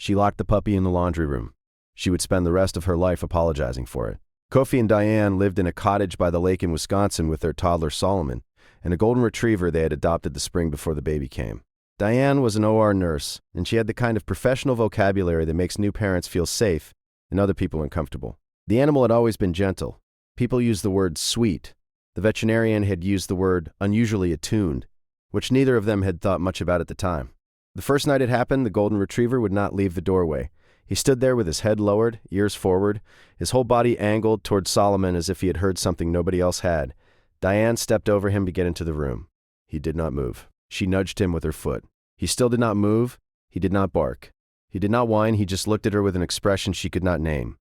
She locked the puppy in the laundry room. She would spend the rest of her life apologizing for it. Kofi and Diane lived in a cottage by the lake in Wisconsin with their toddler Solomon and a golden retriever they had adopted the spring before the baby came. Diane was an OR nurse, and she had the kind of professional vocabulary that makes new parents feel safe and other people uncomfortable. The animal had always been gentle. People used the word sweet. The veterinarian had used the word unusually attuned, which neither of them had thought much about at the time. The first night it happened, the golden retriever would not leave the doorway. He stood there with his head lowered, ears forward, his whole body angled toward Solomon as if he had heard something nobody else had. Diane stepped over him to get into the room. He did not move. She nudged him with her foot. He still did not move. He did not bark. He did not whine. He just looked at her with an expression she could not name.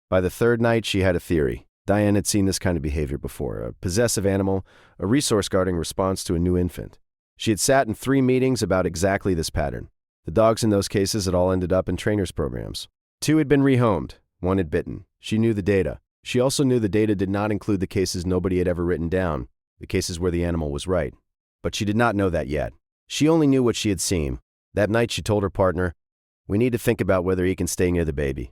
By the third night, she had a theory. Diane had seen this kind of behavior before, a possessive animal, a resource guarding response to a new infant. She had sat in 3 meetings about exactly this pattern. The dogs in those cases had all ended up in trainers' programs. 2 had been rehomed. 1 had bitten. She knew the data. She also knew the data did not include the cases nobody had ever written down, the cases where the animal was right. But she did not know that yet. She only knew what she had seen. That night she told her partner, "We need to think about whether he can stay near the baby.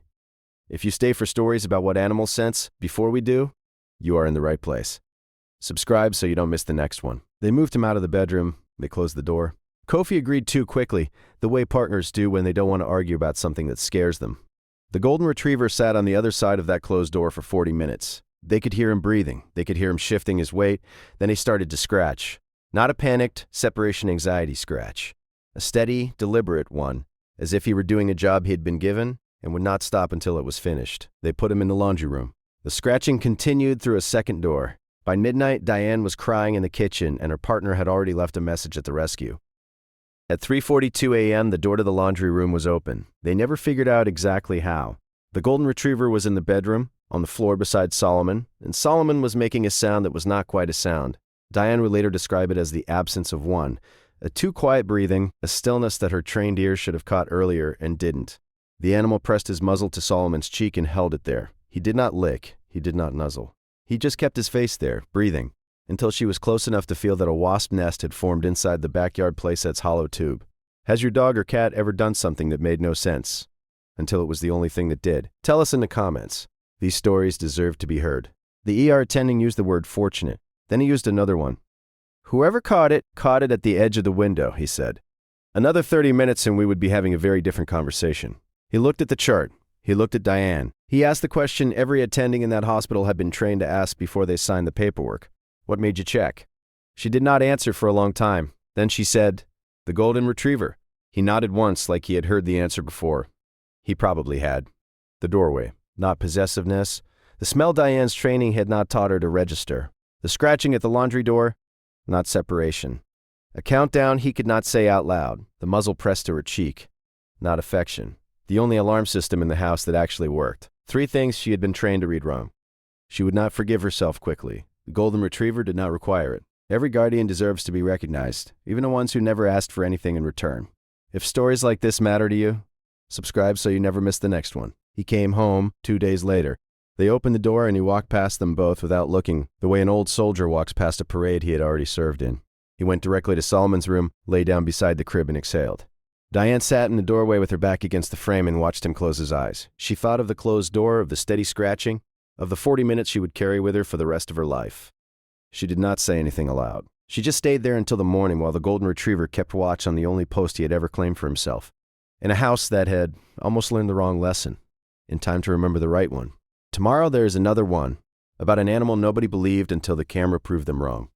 If you stay for stories about what animals sense before we do, you are in the right place. Subscribe so you don't miss the next one." They moved him out of the bedroom. They closed the door. Kofi agreed too quickly, the way partners do when they don't want to argue about something that scares them. The golden retriever sat on the other side of that closed door for 40 minutes. They could hear him breathing. They could hear him shifting his weight. Then he started to scratch. Not a panicked, separation anxiety scratch. A steady, deliberate one, as if he were doing a job he had been given and would not stop until it was finished. They put him in the laundry room. The scratching continued through a second door. By midnight, Diane was crying in the kitchen, and her partner had already left a message at the rescue. At 3:42 a.m., the door to the laundry room was open. They never figured out exactly how. The golden retriever was in the bedroom, on the floor beside Solomon, and Solomon was making a sound that was not quite a sound. Diane would later describe it as the absence of one, a too quiet breathing, a stillness that her trained ears should have caught earlier and didn't. The animal pressed his muzzle to Solomon's cheek and held it there. He did not lick. He did not nuzzle. He just kept his face there, breathing, until she was close enough to feel that a wasp nest had formed inside the backyard playset's hollow tube. Has your dog or cat ever done something that made no sense, until it was the only thing that did? Tell us in the comments. These stories deserve to be heard. The ER attending used the word fortunate. Then he used another one. "Whoever caught it at the edge of the window," he said. Another 30 minutes and we would be having a very different conversation. He looked at the chart. He looked at Diane. He asked the question every attending in that hospital had been trained to ask before they signed the paperwork. "What made you check?" She did not answer for a long time. Then she said, "The golden retriever." He nodded once like he had heard the answer before. He probably had. The doorway, not possessiveness. The smell Diane's training had not taught her to register. The scratching at the laundry door, not separation. A countdown he could not say out loud, the muzzle pressed to her cheek, not affection. The only alarm system in the house that actually worked. 3 things she had been trained to read wrong. She would not forgive herself quickly. The golden retriever did not require it. Every guardian deserves to be recognized, even the ones who never asked for anything in return. If stories like this matter to you, subscribe so you never miss the next one. He came home 2 days later. They opened the door and he walked past them both without looking, the way an old soldier walks past a parade he had already served in. He went directly to Solomon's room, lay down beside the crib and exhaled. Diane sat in the doorway with her back against the frame and watched him close his eyes. She thought of the closed door, of the steady scratching, of the 40 minutes she would carry with her for the rest of her life. She did not say anything aloud. She just stayed there until the morning while the golden retriever kept watch on the only post he had ever claimed for himself, in a house that had almost learned the wrong lesson, in time to remember the right one. Tomorrow there is another one, about an animal nobody believed until the camera proved them wrong.